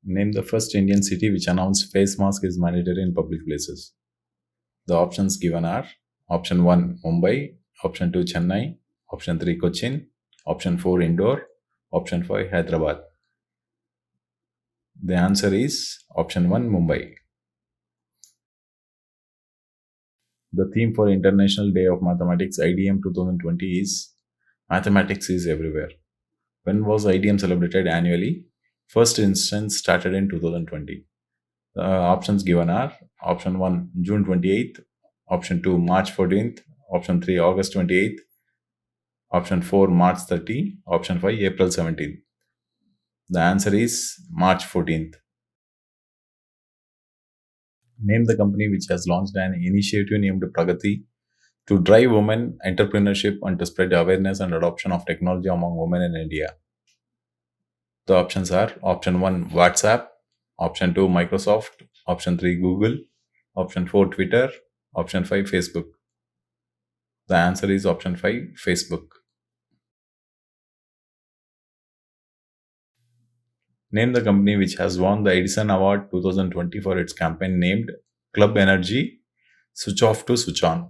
Name the first Indian city which announced face mask is mandatory in public places. The options given are option 1 Mumbai, option 2 Chennai, option 3 Cochin, option 4 Indore, option 5 Hyderabad. The answer is option 1 Mumbai. The theme for International Day of Mathematics IDM 2020 is Mathematics is Everywhere. When was IDM celebrated annually? First instance started in 2020. The options given are option 1 June 28th, option 2 March 14th, option 3 August 28th, option 4 March 30, option 5 April 17th. The answer is March 14th. Name the company which has launched an initiative named Pragati to drive women entrepreneurship and to spread awareness and adoption of technology among women in India. The options are option 1 WhatsApp, option 2 Microsoft, option 3 Google, option 4 Twitter, option 5 Facebook. The answer is option 5 Facebook. Name the company which has won the Edison Award 2020 for its campaign named Club Energy Switch Off to Switch On.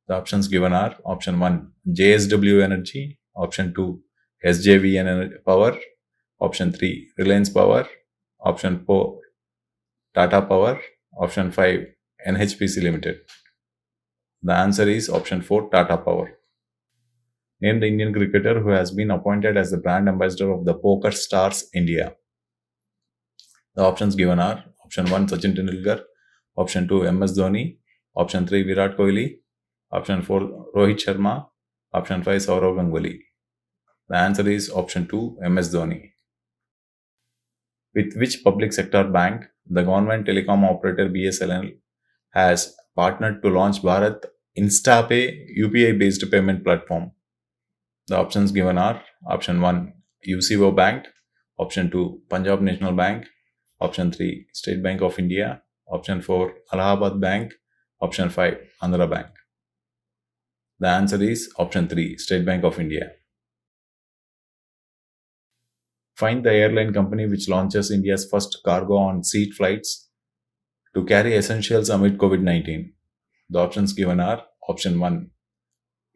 The options given are option 1 JSW Energy, option 2 Power, option 3 Reliance Power, option 4 Tata Power, option 5 NHPC Limited. The answer is option 4 Tata Power. Name the Indian cricketer who has been appointed as the brand ambassador of the Poker Stars India. The options given are option 1 Sachin Tendulkar, option 2 MS Dhoni, option 3 Virat Kohli, option 4 Rohit Sharma, option 5 Saurav Ganguly. The answer is option 2 MS Dhoni. With which public sector bank the government telecom operator BSNL has partnered to launch Bharat InstaPay UPI based payment platform? The options given are option 1 UCO Bank, option 2 Punjab National Bank, option 3 State Bank of India, option 4 Allahabad Bank, option 5 Andhra Bank. The answer is option 3 State Bank of India. Find the airline company which launches India's first cargo on seat flights to carry essentials amid COVID 19. The options given are option 1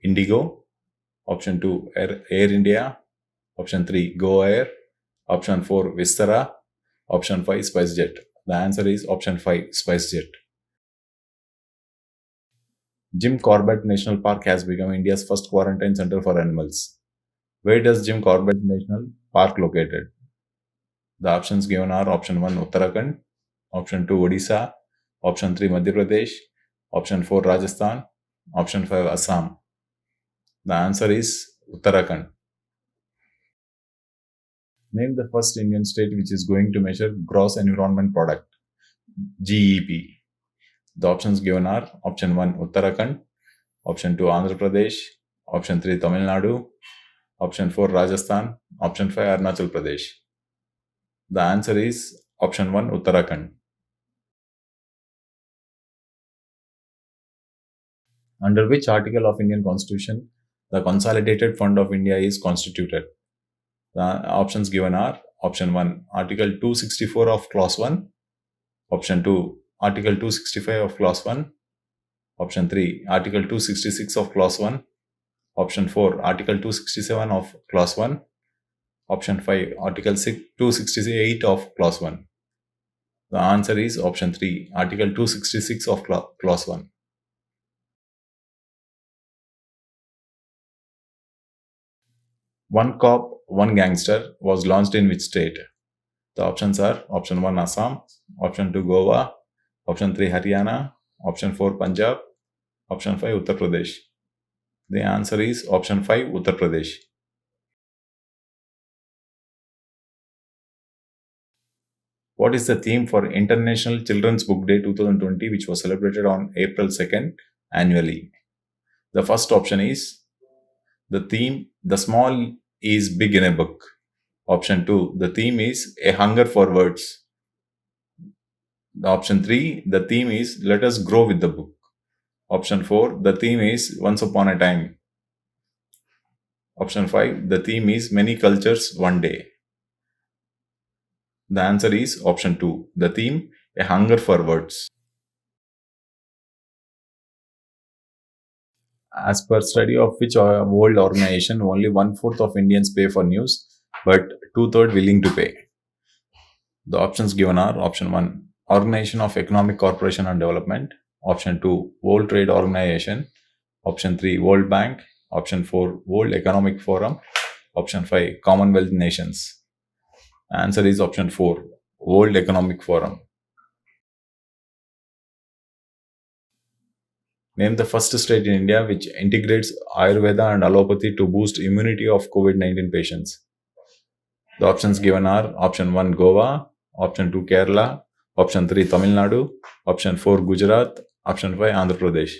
Indigo, option 2 Air India, option 3 Go Air, option 4 Vistara, option 5 SpiceJet. The answer is option 5 SpiceJet. Jim Corbett National Park has become India's first quarantine center for animals. Where does Jim Corbett National Park located? The options given are option 1 Uttarakhand, option 2 Odisha, option 3 Madhya Pradesh, option 4 Rajasthan, option 5 Assam. The answer is Uttarakhand. Name the first Indian state which is going to measure gross environment product, GEP. The options given are option 1 Uttarakhand, option 2 Andhra Pradesh, option 3 Tamil Nadu, option 4 Rajasthan, option 5 Arunachal Pradesh. The answer is option 1 Uttarakhand. Under which article of Indian Constitution the Consolidated Fund of India is constituted? The options given are option 1 Article 264 of Clause 1, option 2 Article 265 of Clause 1, option 3 Article 266 of Clause 1, option 4 Article 267 of Clause 1, option 5 Article 268 of Clause 1. The answer is option 3 Article 266 of Clause 1. One Cop, One Gangster was launched in which state? The options are option 1 Assam, option 2 Goa, option 3 Haryana, option 4 Punjab, option 5 Uttar Pradesh. The answer is option 5 Uttar Pradesh. What is the theme for International Children's Book Day 2020 which was celebrated on April 2nd annually? The first option is the theme The Small is Big in a Book. Option 2 the theme is A Hunger for Words. Option 3 the theme is Let Us Grow with the Book. Option 4 the theme is Once Upon a Time. Option 5 the theme is Many Cultures One Day. The answer is option 2. The theme, A Hunger for Words. As per study of which world organization, only one-fourth of Indians pay for news, but two-thirds willing to pay. The options given are option 1, Organization of Economic Cooperation and Development, option 2, World Trade Organization, option 3, World Bank, option 4, World Economic Forum, option 5, Commonwealth Nations. Answer is option 4, World Economic Forum. Name the first state in India which integrates Ayurveda and allopathy to boost immunity of COVID-19 patients. The options given are option 1, Goa, option 2, Kerala, option 3, Tamil Nadu, option 4, Gujarat, option 5, Andhra Pradesh.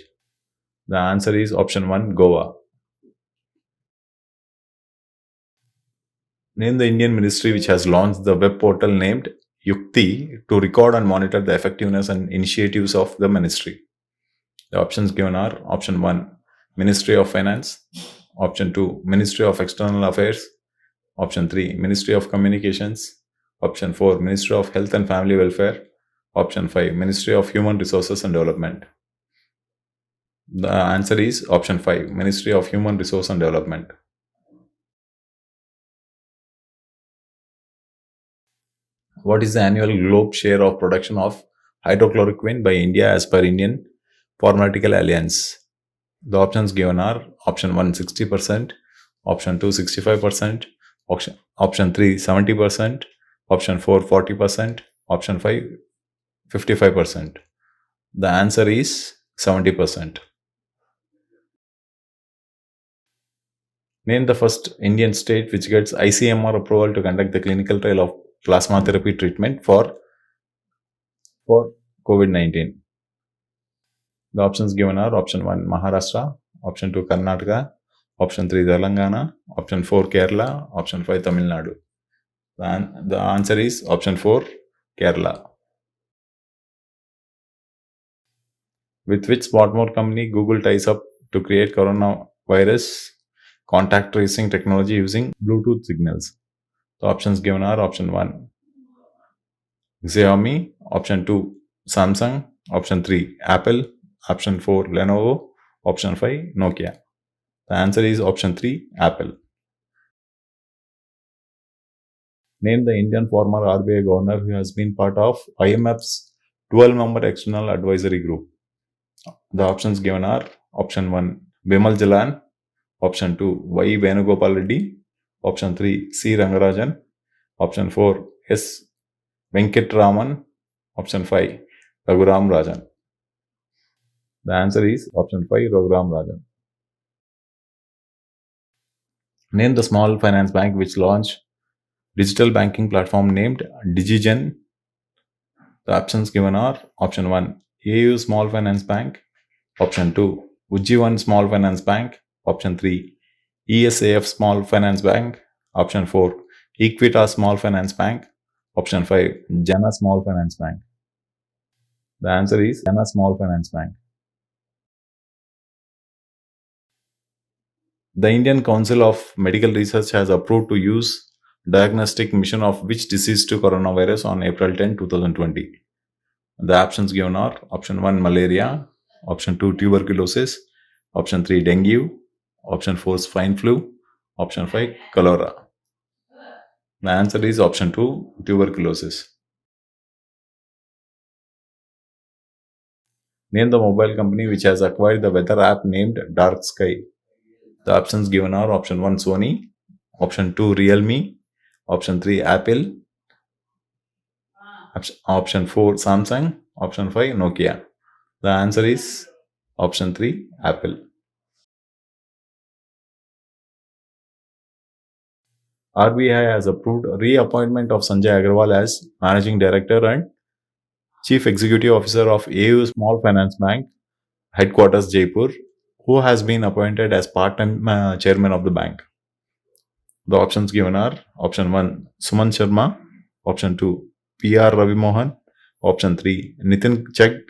The answer is option 1, Goa. Name the Indian ministry which has launched the web portal named Yukti to record and monitor the effectiveness and initiatives of the ministry. The options given are option 1, Ministry of Finance, option 2, Ministry of External Affairs, option 3, Ministry of Communications, option 4, Ministry of Health and Family Welfare, option 5, Ministry of Human Resources and Development. The answer is option 5, Ministry of Human Resource and Development. What is the annual globe share of production of hydrochloroquine by India as per Indian Pharmaceutical Alliance? The options given are option 1, 60%, option 2, 65%, option 3, 70%, option 4, 40%, option 5, 55%. The answer is 70%. Name the first Indian state which gets ICMR approval to conduct the clinical trial of plasma therapy treatment for COVID-19. The options given are option 1, Maharashtra, option 2, Karnataka, option 3, Telangana, option 4, Kerala, option 5, Tamil Nadu. The answer is option 4, Kerala. With which smartphone company Google ties up to create coronavirus contact tracing technology using Bluetooth signals? The options given are option 1, Xiaomi, option 2, Samsung, option 3, Apple, option 4, Lenovo, option 5, Nokia. The answer is option 3, Apple. Name the Indian former RBI governor who has been part of IMF's 12-member external advisory group. The options given are option 1, Bimal Jalan, option 2, Y. Venugopal Reddy, option 3, C. Rangarajan, option 4, S. Venkatraman, option 5, Raghuram Rajan. The answer is option 5, Raghuram Rajan. Name the small finance bank which launched digital banking platform named DigiGen. The options given are option 1, AU Small Finance Bank, option 2, Ujjivan Small Finance Bank, option 3, ESAF Small Finance Bank, option 4, Equitas Small Finance Bank, option 5, Jana Small Finance Bank. The answer is Jana Small Finance Bank. The Indian Council of Medical Research has approved to use diagnostic mission of which disease to coronavirus on April 10, 2020. The options given are option 1, malaria, option 2, tuberculosis, option 3, dengue, option 4, swine flu, option 5, cholera. The answer is option 2, tuberculosis. Name the mobile company which has acquired the weather app named Dark Sky. The options given are option 1, Sony, option 2, Realme, option 3, Apple, option 4, Samsung, option 5, Nokia. The answer is option 3, Apple. RBI has approved reappointment of Sanjay Agarwal as Managing Director and Chief Executive Officer of AU Small Finance Bank, headquarters Jaipur, who has been appointed as part-time chairman of the bank. The options given are option 1, Suman Sharma, option 2, PR Ravi Mohan, option 3, Nitin Chegg,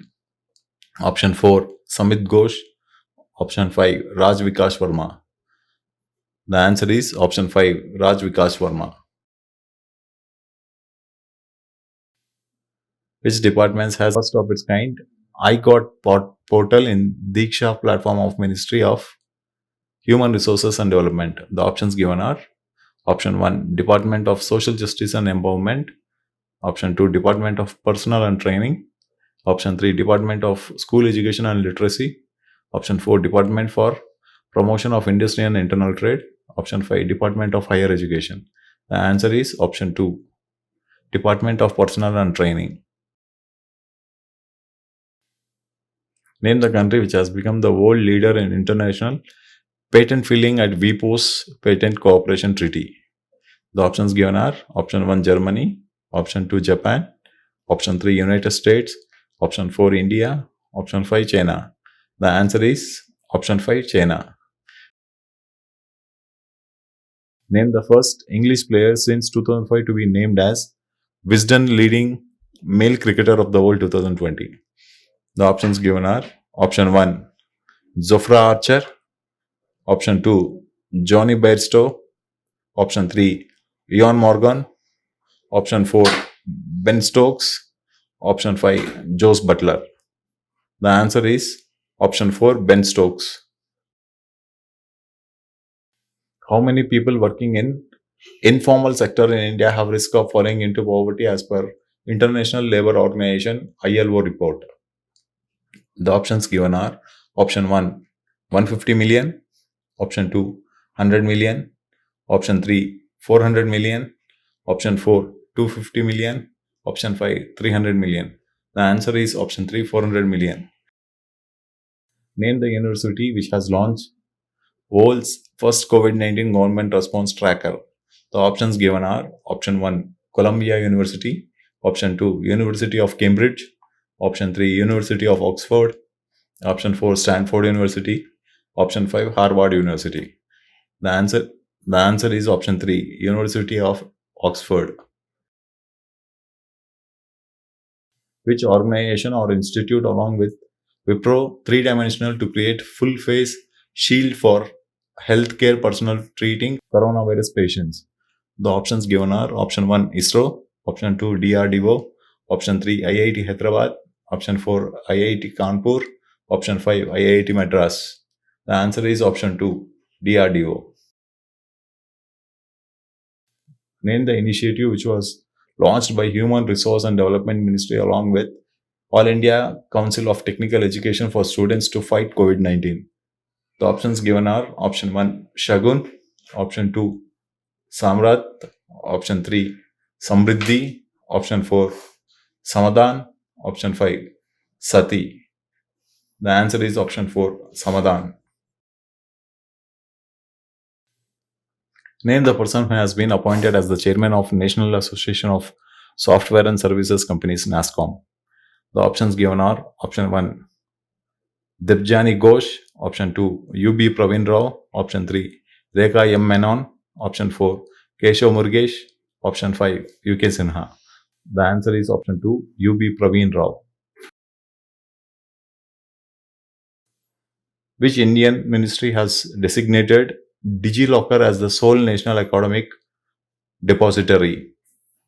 option 4, Samit Ghosh, option 5, Raj Vikas Verma. The answer is option 5, Raj Vikas Verma. Which departments has first of its kind portal in Diksha platform of Ministry of Human Resources and Development? The options given are option 1 Department of Social Justice and Empowerment, option 2 Department of Personnel and Training, option 3 Department of School Education and Literacy, option 4 Department for Promotion of Industry and Internal Trade, option 5 Department of Higher Education. The answer is option 2 Department of Personnel and Training. Name the country which has become the world leader in international patent filing at WIPO's Patent Cooperation Treaty. The options given are option 1 Germany, option 2 Japan, option 3 United States, option 4 India, option 5 China. The answer is option 5 China. Name the first English player since 2005 to be named as Wisden leading male cricketer of the world 2020. The options given are option 1 Zofra Archer, option 2 Johnny Bairstow, option 3 Ian Morgan, option 4 Ben Stokes, option 5 Joe Butler. The answer is option 4 Ben Stokes. How many people working in informal sector in India have risk of falling into poverty as per International Labour Organization ILO report? The options given are option 1 150 million, option 2 100 million, option 3 400 million, option 4 250 million, option 5 300 million. The answer is option 3 400 million. Name the university which has launched world's first COVID-19 government response tracker. The options given are option 1 Columbia University, option 2 University of Cambridge, option 3 University of Oxford, option 4 Stanford University, option 5 Harvard University. The answer is option 3 University of Oxford. Which organization or institute along with Wipro 3-dimensional to create full face shield for healthcare personnel treating coronavirus patients? The options given are option 1 ISRO, option 2 DRDO, option 3 IIT Hyderabad, option 4 IIT Kanpur, option 5 IIT Madras. The answer is option 2 DRDO. Name the initiative which was launched by Human Resource and Development Ministry along with All India Council of Technical Education for students to fight COVID-19. The options given are option 1 Shagun, option 2 Samrat, option 3 Samriddhi, option 4 Samadhan, option 5 Sati. The answer is option 4 Samadhan. Name the person who has been appointed as the chairman of National Association of Software and Services Companies NASSCOM. The options given are option 1 Debjani Ghosh, option 2 UB Praveen Rao, option 3 Rekha M. Menon, option 4 Keshav Murugesh, option 5 UK Sinha. The answer is option 2 UB Praveen Rao. Which Indian ministry has designated DigiLocker as the sole national academic depository?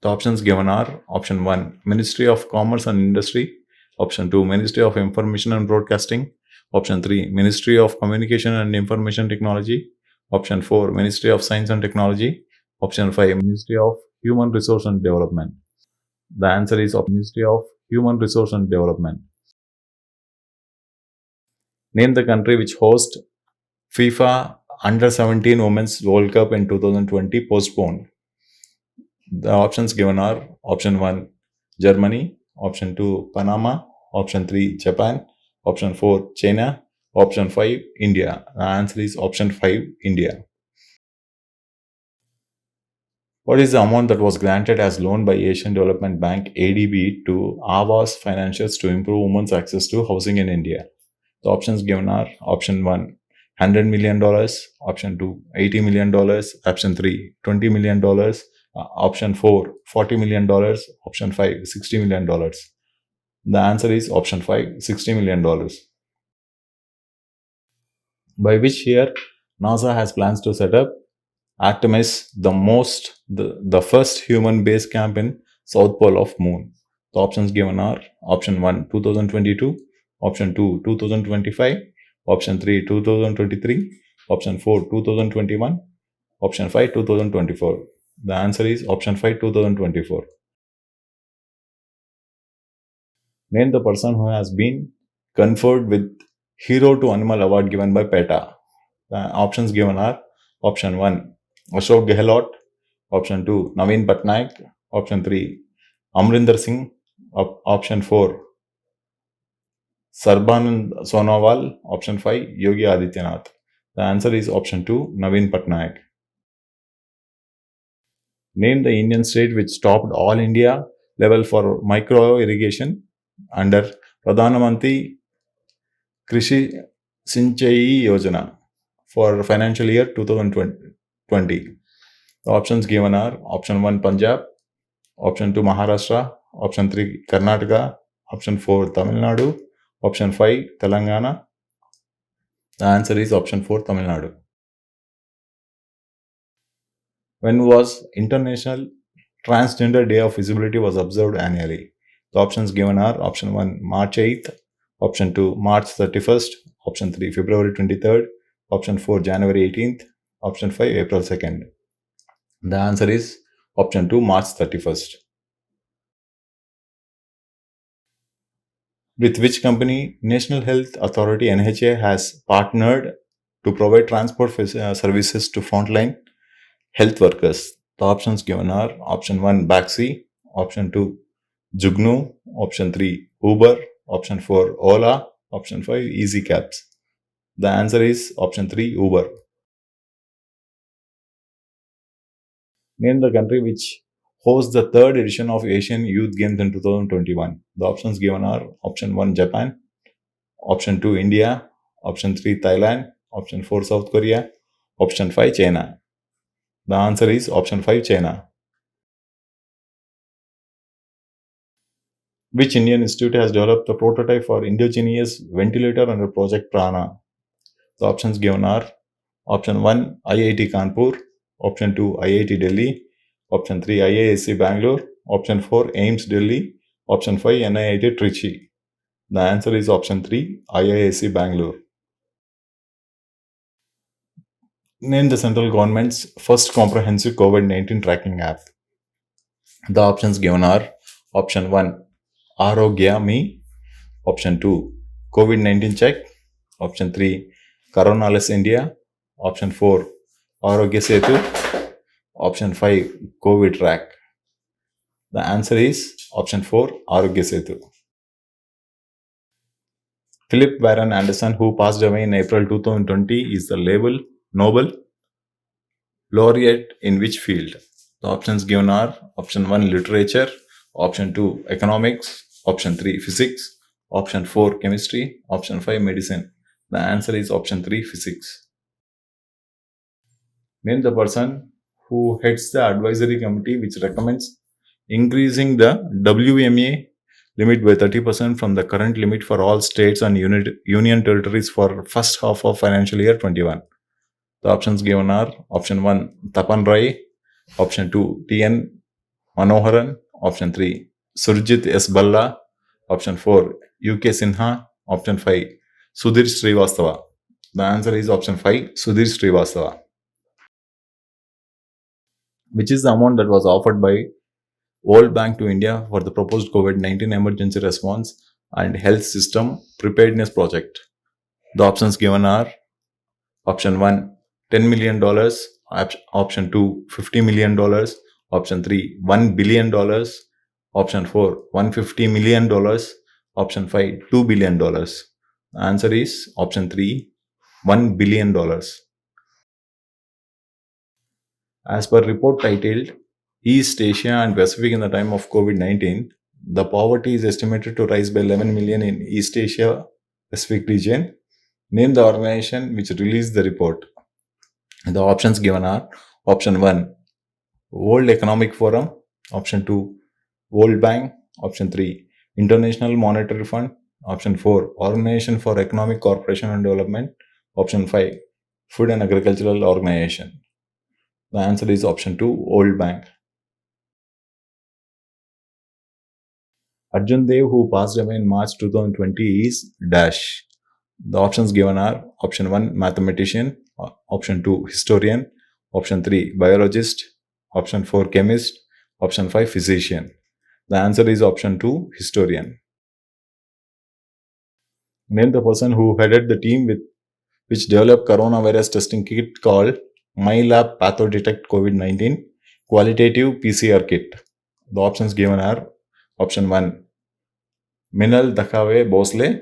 The options given are option 1 Ministry of Commerce and Industry, option 2 Ministry of Information and Broadcasting, option 3 Ministry of Communication and Information Technology, option 4 Ministry of Science and Technology, option 5 Ministry of Human Resource and Development. The answer is Ministry of Human Resource and Development. Name the country which hosts FIFA Under 17 Women's World Cup in 2020 postponed. The options given are option 1 Germany, option 2 Panama, option 3 Japan, option 4 China, option 5 India. The answer is option 5 India. What is the amount that was granted as loan by Asian Development Bank ADB to Aavas Financials to improve women's access to housing in India? The options given are option 1 $100 million, option 2 $80 million, option 3 $20 million, option 4 $40 million, option 5 $60 million. The answer is option 5 $60 million. By which year NASA has plans to set up Artemis, the first human base camp in South Pole of Moon? The options given are option 1 2022, option 2 2025, option 3 2023, option 4 2021, option 5 2024. The answer is option 5 2024. Name the person who has been conferred with Hero to Animal Award given by PETA. The options given are option 1 Ashok Gehlot, option 2 Naveen Patnaik, option 3 Amrinder Singh, option 4 Sarbanand Sonowal, option 5 Yogi Adityanath. The answer is option 2 Naveen Patnaik. Name the Indian state which topped all India level for micro irrigation under Pradhana Mantri Krishi Sinchayi Yojana for financial year 2020. The options given are option 1 Punjab, option 2 Maharashtra, option 3 Karnataka, option 4 Tamil Nadu, option 5 Telangana. The answer is option 4 Tamil Nadu. When was International Transgender Day of Visibility was observed annually? The options given are option 1 March 8th, option 2 March 31st, option 3 February 23rd, option 4 January 18th, option 5 April 2nd. The answer is option 2 March 31st. With which company National Health Authority NHA has partnered to provide transport services to frontline health workers? The options given are option 1 Baxi, option 2 Jugnu, option 3 Uber, option 4 Ola, option 5 Easy Cabs. The answer is option 3 Uber. Name the country which hosts the third edition of Asian Youth Games in 2021. The options given are option 1 Japan, option 2 India, option 3 Thailand, option 4 South Korea, option 5 China. The answer is option 5 China. Which Indian institute has developed the prototype for endogenous ventilator under Project Prana? The options given are option 1 IIT Kanpur, option 2 IIT Delhi, option 3 IISc Bangalore, option 4 AIMS Delhi, option 5 NIIT Trichy. The answer is option 3 IISc Bangalore. Name the central government's first comprehensive COVID-19 tracking app. The options given are option 1 Arogya Me, option 2 COVID-19 Check, option 3 Coronaless India, option 4 Arogya Setu, option 5 COVID Track. The answer is option 4 Arogya Setu. Philip Warren Anderson, who passed away in April 2020, is the Nobel laureate in which field? The options given are option 1 Literature, option 2 Economics, option 3 Physics, option 4 Chemistry, option 5 Medicine. The answer is option 3 Physics. Name the person who heads the advisory committee which recommends increasing the WMA limit by 30% from the current limit for all states and union territories for first half of financial year 21. The options given are option 1 Tapan Rai, option 2 TN Manoharan, option 3 Surjit S. Balla, option 4 UK Sinha, option 5 Sudhir Srivastava. The answer is option 5 Sudhir Srivastava. Which is the amount that was offered by World Bank to India for the proposed COVID-19 emergency response and health system preparedness project? The options given are option 1 $10 million, option 2 $50 million, option 3 $1 billion, option 4 $150 million, option 5 $2 billion. The answer is option 3 $1 billion. As per report titled East Asia and Pacific in the time of COVID-19, the poverty is estimated to rise by 11 million in East Asia Pacific region. Name the organization which released the report. The options given are option 1 World Economic Forum, option 2 World Bank, option 3 International Monetary Fund, option 4 Organization for Economic Cooperation and Development, option 5 Food and Agricultural Organization. The answer is option 2 World Bank. Arjun Dev, who passed away in March 2020, is dash. The options given are option 1 mathematician, option 2 historian, option 3 biologist, option 4 chemist, option 5 physician. The answer is option 2 historian. Name the person who headed the team which developed coronavirus testing kit called MyLab PathoDetect COVID-19 Qualitative PCR Kit. The options given are option 1 Minal Dakhave Bosle,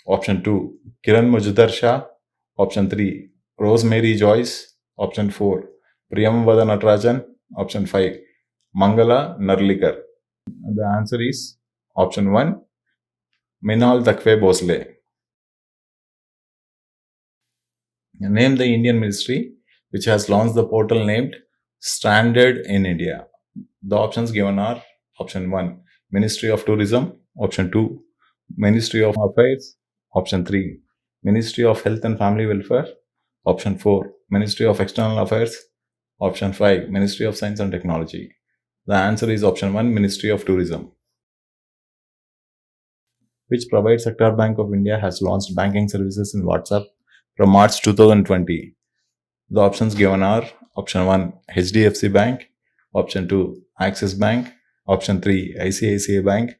option 2 Kiran Majudar Shah, option 3 Rosemary Joyce, option 4 Priyamvada Natarajan, option 5 Mangala Narlikar. The answer is option 1 Minal Dakhave Bosle. Name the Indian ministry which has launched the portal named Stranded in India. The options given are option 1 Ministry of Tourism, option 2 Ministry of Affairs, option 3 Ministry of Health and Family Welfare, option 4 Ministry of External Affairs, option 5 Ministry of Science and Technology. The answer is option 1 Ministry of Tourism. Which private sector bank of India has launched banking services in WhatsApp from March 2020? The options given are option 1 HDFC Bank, option 2 Axis Bank, option 3 ICICI Bank,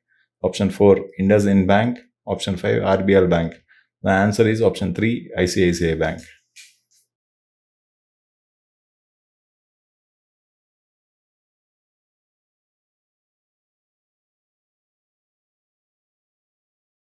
option 4 IndusInd Bank, option 5 RBL Bank. The answer is option 3 ICICI Bank.